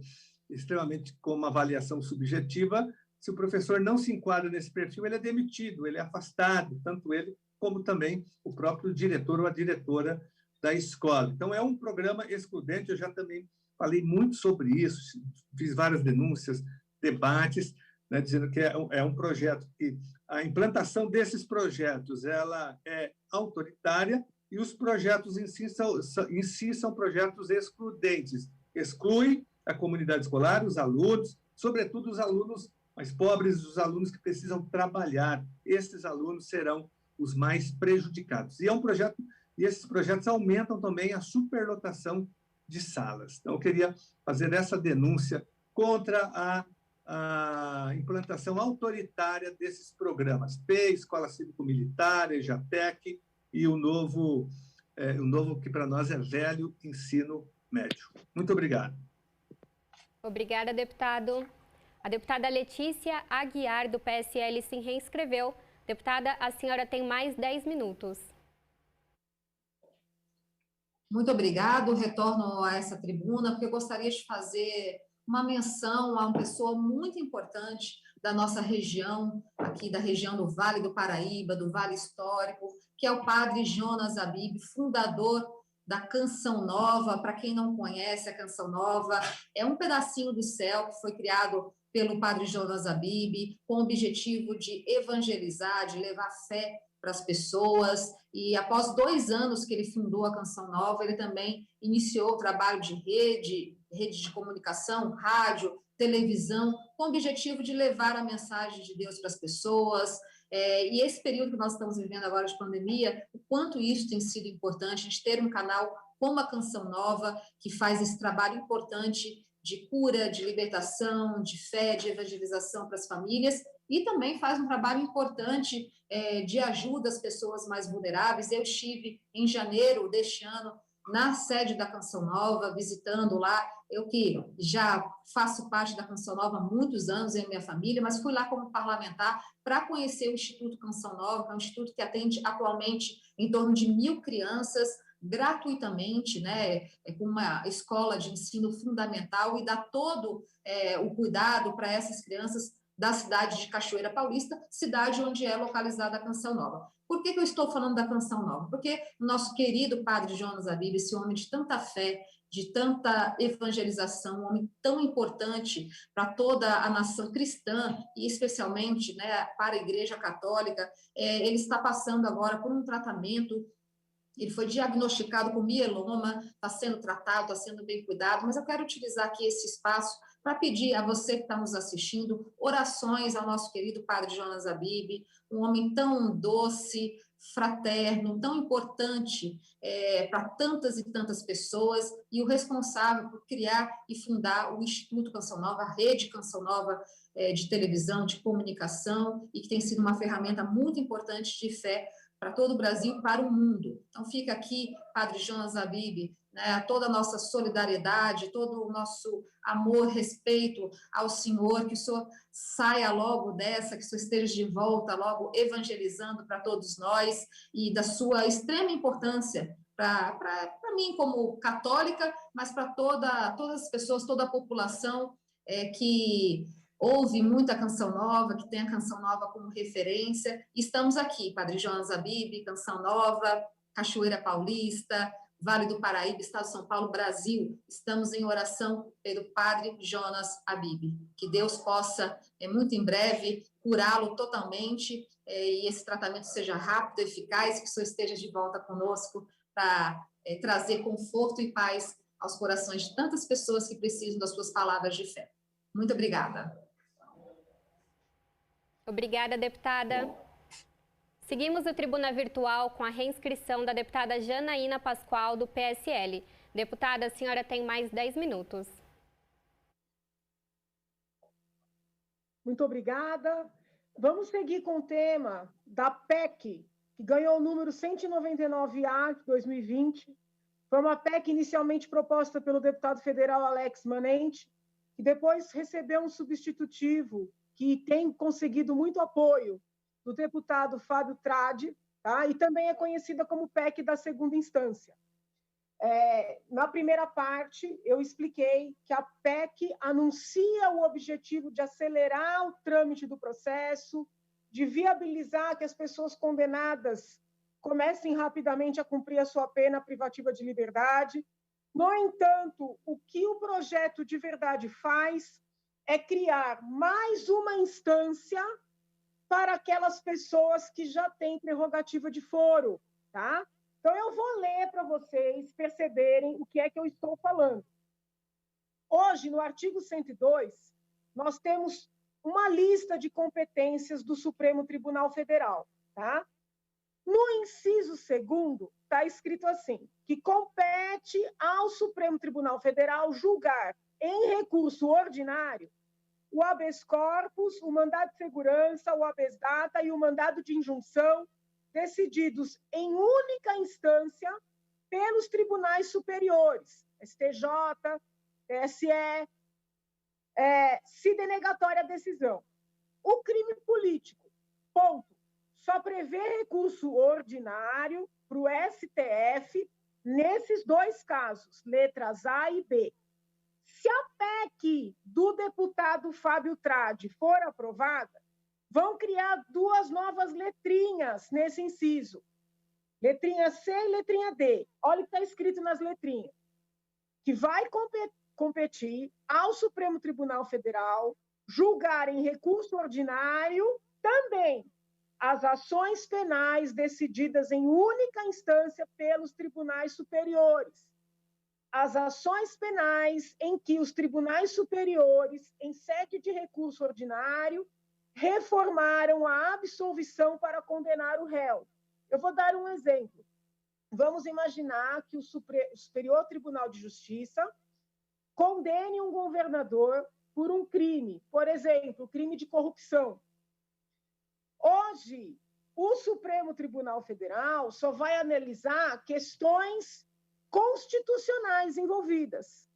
extremamente com uma avaliação subjetiva. Se o professor não se enquadra nesse perfil, ele é demitido, ele é afastado, tanto ele como também o próprio diretor ou a diretora da escola. Então, é um programa excludente, eu já também falei muito sobre isso, fiz várias denúncias, debates, né, dizendo que é um projeto que a implantação desses projetos ela é autoritária e os projetos em si são projetos excludentes. Exclui a comunidade escolar, os alunos, sobretudo os alunos mais pobres, os alunos que precisam trabalhar. Esses alunos serão os mais prejudicados. E esses projetos aumentam também a superlotação de salas. Então, eu queria fazer essa denúncia contra a implantação autoritária desses programas, PEI, Escola Cívico-Militar, EJATEC e o novo que para nós é velho, ensino médio. Muito obrigado. Obrigada, deputado. A deputada Letícia Aguiar, do PSL, se reinscreveu. Deputada, a senhora tem mais 10 minutos. Muito obrigado. Retorno a essa tribuna, porque eu gostaria de fazer uma menção a uma pessoa muito importante da nossa região, aqui da região do Vale do Paraíba, do Vale Histórico, que é o padre Jonas Abib, fundador da Canção Nova. Para quem não conhece, a Canção Nova é um pedacinho do céu que foi criado pelo padre Jonas Abib, com o objetivo de evangelizar, de levar fé para as pessoas. E após 2 anos que ele fundou a Canção Nova, ele também iniciou o trabalho de rede de comunicação, rádio, televisão, com o objetivo de levar a mensagem de Deus para as pessoas. E esse período que nós estamos vivendo agora de pandemia, o quanto isso tem sido importante, a gente ter um canal como a Canção Nova, que faz esse trabalho importante de cura, de libertação, de fé, de evangelização para as famílias, e também faz um trabalho importante de ajuda às pessoas mais vulneráveis. Eu estive em janeiro deste ano na sede da Canção Nova, visitando lá, eu que já faço parte da Canção Nova há muitos anos, eu e minha família, mas fui lá como parlamentar para conhecer o Instituto Canção Nova, que é um instituto que atende atualmente em torno de 1.000 crianças, gratuitamente, né, com uma escola de ensino fundamental, e dá todo o cuidado para essas crianças da cidade de Cachoeira Paulista, cidade onde é localizada a Canção Nova. Por que eu estou falando da Canção Nova? Porque o nosso querido padre Jonas Abib, esse homem de tanta fé, de tanta evangelização, um homem tão importante para toda a nação cristã, e especialmente, né, para a Igreja Católica, ele está passando agora por um tratamento. Ele foi diagnosticado com mieloma, está sendo tratado, está sendo bem cuidado, mas eu quero utilizar aqui esse espaço para pedir a você que está nos assistindo orações ao nosso querido padre Jonas Abib, um homem tão doce, fraterno, tão importante para tantas e tantas pessoas, e o responsável por criar e fundar o Instituto Canção Nova, a Rede Canção Nova de televisão, de comunicação, e que tem sido uma ferramenta muito importante de fé para todo o Brasil e para o mundo. Então, fica aqui, padre Jonas Abib, né, toda a nossa solidariedade, todo o nosso amor, respeito ao senhor, que o senhor saia logo dessa, que o senhor esteja de volta logo evangelizando para todos nós, e da sua extrema importância para mim como católica, mas para todas as pessoas, toda a população que ouve muita Canção Nova, que tem a Canção Nova como referência. Estamos aqui, padre Jonas Abib, Canção Nova, Cachoeira Paulista, Vale do Paraíba, Estado de São Paulo, Brasil. Estamos em oração pelo Padre Jonas Habib. Que Deus possa, muito em breve, curá-lo totalmente e esse tratamento seja rápido, eficaz, que o Senhor esteja de volta conosco para trazer conforto e paz aos corações de tantas pessoas que precisam das suas palavras de fé. Muito obrigada. Obrigada, deputada. Seguimos o Tribuna Virtual com a reinscrição da deputada Janaína Pascoal, do PSL. Deputada, a senhora tem mais 10 minutos. Muito obrigada. Vamos seguir com o tema da PEC, que ganhou o número 199A de 2020. Foi uma PEC inicialmente proposta pelo deputado federal Alex Manente, que depois recebeu um substitutivo que tem conseguido muito apoio do deputado Fábio Tradi, tá? E também é conhecida como PEC da segunda instância. Na primeira parte, eu expliquei que a PEC anuncia o objetivo de acelerar o trâmite do processo, de viabilizar que as pessoas condenadas comecem rapidamente a cumprir a sua pena privativa de liberdade. No entanto, o que o projeto de verdade faz é criar mais uma instância para aquelas pessoas que já têm prerrogativa de foro, tá? Então, eu vou ler para vocês perceberem o que é que eu estou falando. Hoje, no artigo 102, nós temos uma lista de competências do Supremo Tribunal Federal, tá? No inciso 2º, está escrito assim, que compete ao Supremo Tribunal Federal julgar em recurso ordinário o habeas corpus, o mandado de segurança, o habeas data e o mandado de injunção, decididos em única instância pelos tribunais superiores, STJ, TSE, se denegatória a decisão. O crime político, ponto, só prevê recurso ordinário para o STF nesses dois casos, letras A e B. Se a PEC do deputado Fábio Tradi for aprovada, vão criar duas novas letrinhas nesse inciso. Letrinha C e letrinha D. Olha o que está escrito nas letrinhas. Que vai competir ao Supremo Tribunal Federal julgar em recurso ordinário também as ações penais decididas em única instância pelos tribunais superiores. As ações penais em que os tribunais superiores, em sede de recurso ordinário, reformaram a absolvição para condenar o réu. Eu vou dar um exemplo. Vamos imaginar que o Superior Tribunal de Justiça condene um governador por um crime, por exemplo, crime de corrupção. Hoje, o Supremo Tribunal Federal só vai analisar questões constitucionais envolvidas.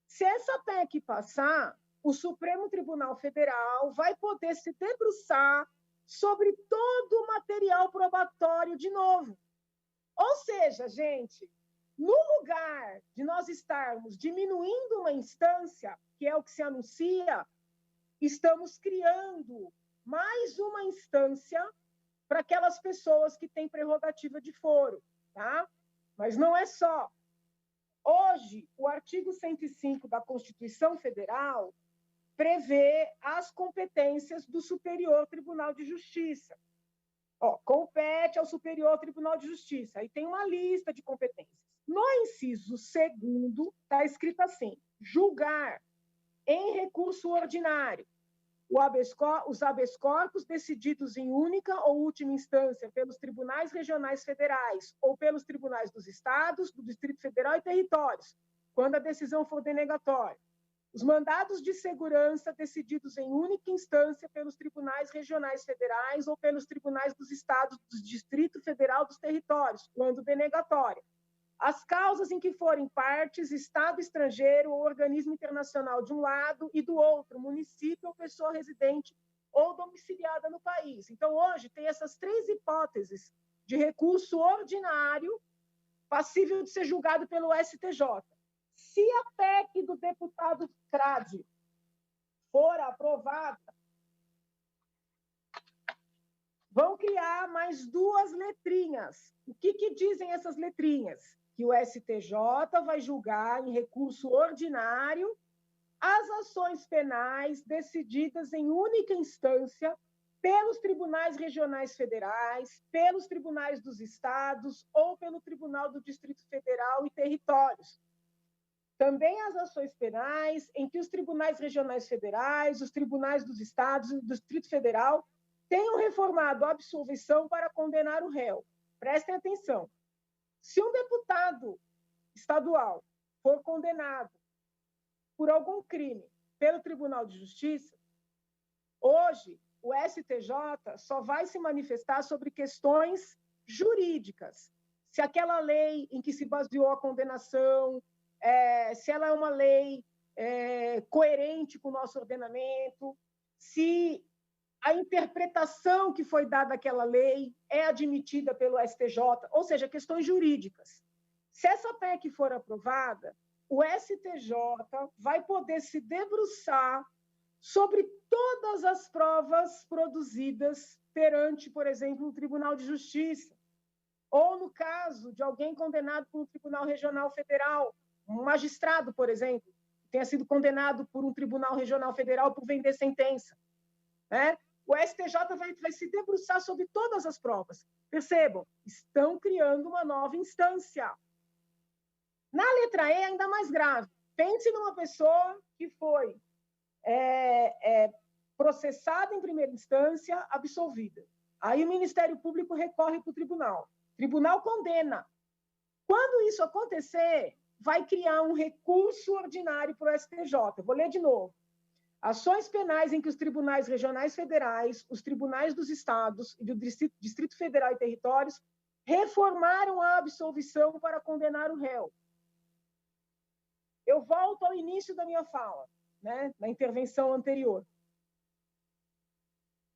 Se essa PEC passar, o Supremo Tribunal Federal vai poder se debruçar sobre todo o material probatório de novo. Ou seja, gente, no lugar de nós estarmos diminuindo uma instância, que é o que se anuncia, estamos criando mais uma instância para aquelas pessoas que têm prerrogativa de foro, tá? Mas não é só. Hoje, o artigo 105 da Constituição Federal prevê as competências do Superior Tribunal de Justiça. Compete ao Superior Tribunal de Justiça. Aí tem uma lista de competências. No inciso 2º, está escrito assim, julgar em recurso ordinário os habeas corpus decididos em única ou última instância pelos tribunais regionais federais ou pelos tribunais dos estados, do Distrito Federal e territórios, quando a decisão for denegatória. Os mandados de segurança decididos em única instância pelos tribunais regionais federais ou pelos tribunais dos estados, do Distrito Federal, dos territórios, quando denegatória. As causas em que forem partes, Estado estrangeiro ou organismo internacional de um lado e do outro, município ou pessoa residente ou domiciliada no país. Então, hoje, tem essas 3 hipóteses de recurso ordinário passível de ser julgado pelo STJ. Se a PEC do deputado Tradi for aprovada, vão criar mais 2 letrinhas. O que dizem essas letrinhas? que o STJ vai julgar em recurso ordinário as ações penais decididas em única instância pelos tribunais regionais federais, pelos tribunais dos estados ou pelo Tribunal do Distrito Federal e Territórios. Também as ações penais em que os tribunais regionais federais, os tribunais dos estados e do Distrito Federal tenham reformado a absolvição para condenar o réu. Prestem atenção. Se um deputado estadual for condenado por algum crime pelo Tribunal de Justiça, hoje o STJ só vai se manifestar sobre questões jurídicas. Se aquela lei em que se baseou a condenação, se ela é uma lei coerente com o nosso ordenamento, se a interpretação que foi dada àquela lei é admitida pelo STJ, ou seja, questões jurídicas. Se essa PEC for aprovada, o STJ vai poder se debruçar sobre todas as provas produzidas perante, por exemplo, um Tribunal de Justiça, ou no caso de alguém condenado por um Tribunal Regional Federal, um magistrado, por exemplo, que tenha sido condenado por um Tribunal Regional Federal por vender sentença, né? O STJ vai se debruçar sobre todas as provas. Percebam, estão criando uma nova instância. Na letra E, ainda mais grave. Pense numa pessoa que foi processada em primeira instância, absolvida. Aí o Ministério Público recorre para o tribunal. O tribunal condena. Quando isso acontecer, vai criar um recurso ordinário para o STJ. Eu vou ler de novo. Ações penais em que os tribunais regionais federais, os tribunais dos estados e do Distrito Federal e Territórios reformaram a absolvição para condenar o réu. Eu volto ao início da minha fala, né, na intervenção anterior.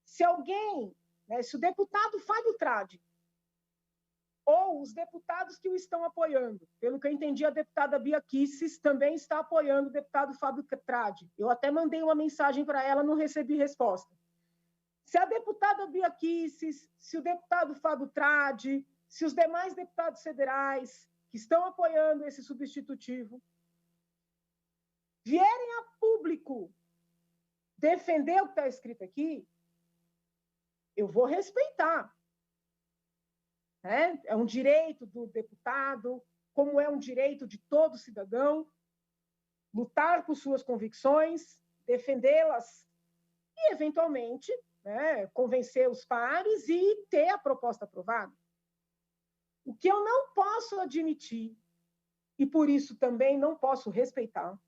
Se alguém, se o deputado Fábio Tradi, ou os deputados que o estão apoiando, pelo que eu entendi, a deputada Bia Kicis também está apoiando o deputado Fábio Tradi. Eu até mandei uma mensagem para ela, não recebi resposta. Se a deputada Bia Kicis, se o deputado Fábio Tradi, se os demais deputados federais que estão apoiando esse substitutivo vierem a público defender o que está escrito aqui, eu vou respeitar. É um direito do deputado, como é um direito de todo cidadão, lutar por suas convicções, defendê-las e, eventualmente, convencer os pares e ter a proposta aprovada. O que eu não posso admitir, e por isso também não posso respeitar,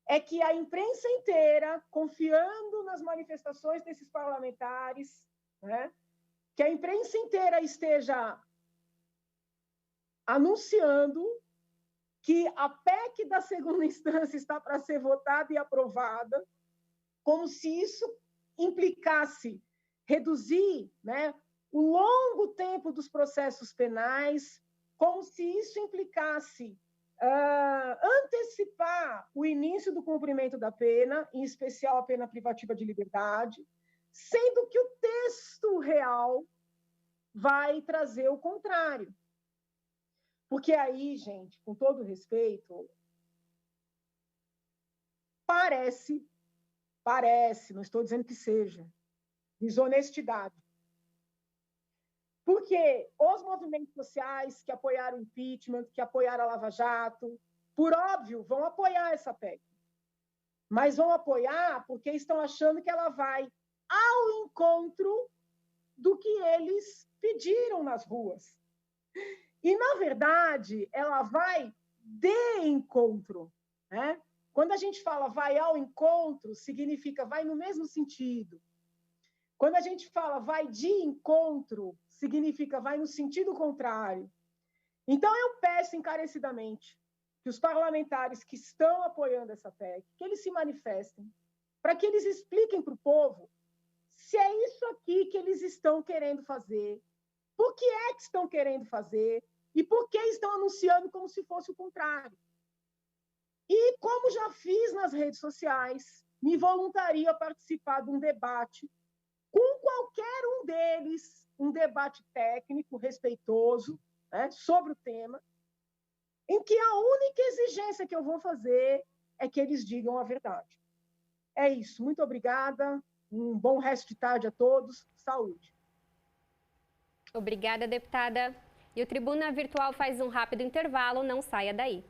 é que a imprensa inteira, confiando nas manifestações desses parlamentares, que a imprensa inteira esteja anunciando que a PEC da segunda instância está para ser votada e aprovada, como se isso implicasse reduzir, o longo tempo dos processos penais, como se isso implicasse antecipar o início do cumprimento da pena, em especial a pena privativa de liberdade, sendo que o texto real vai trazer o contrário. Porque aí, gente, com todo respeito, parece, não estou dizendo que seja, desonestidade. Porque os movimentos sociais que apoiaram o impeachment, que apoiaram a Lava Jato, por óbvio, vão apoiar essa PEC. Mas vão apoiar porque estão achando que ela vai ao encontro do que eles pediram nas ruas. E, na verdade, ela vai de encontro. Quando a gente fala vai ao encontro, significa vai no mesmo sentido. Quando a gente fala vai de encontro, significa vai no sentido contrário. Então, eu peço encarecidamente que os parlamentares que estão apoiando essa PEC, que eles se manifestem, para que eles expliquem para o povo se é isso aqui que eles estão querendo fazer, por que é que estão querendo fazer e por que estão anunciando como se fosse o contrário. E, como já fiz nas redes sociais, me voluntario a participar de um debate com qualquer um deles, um debate técnico, respeitoso, sobre o tema, em que a única exigência que eu vou fazer é que eles digam a verdade. É isso. Muito obrigada. Um bom resto de tarde a todos. Saúde. Obrigada, deputada. E o Tribuna Virtual faz um rápido intervalo, não saia daí.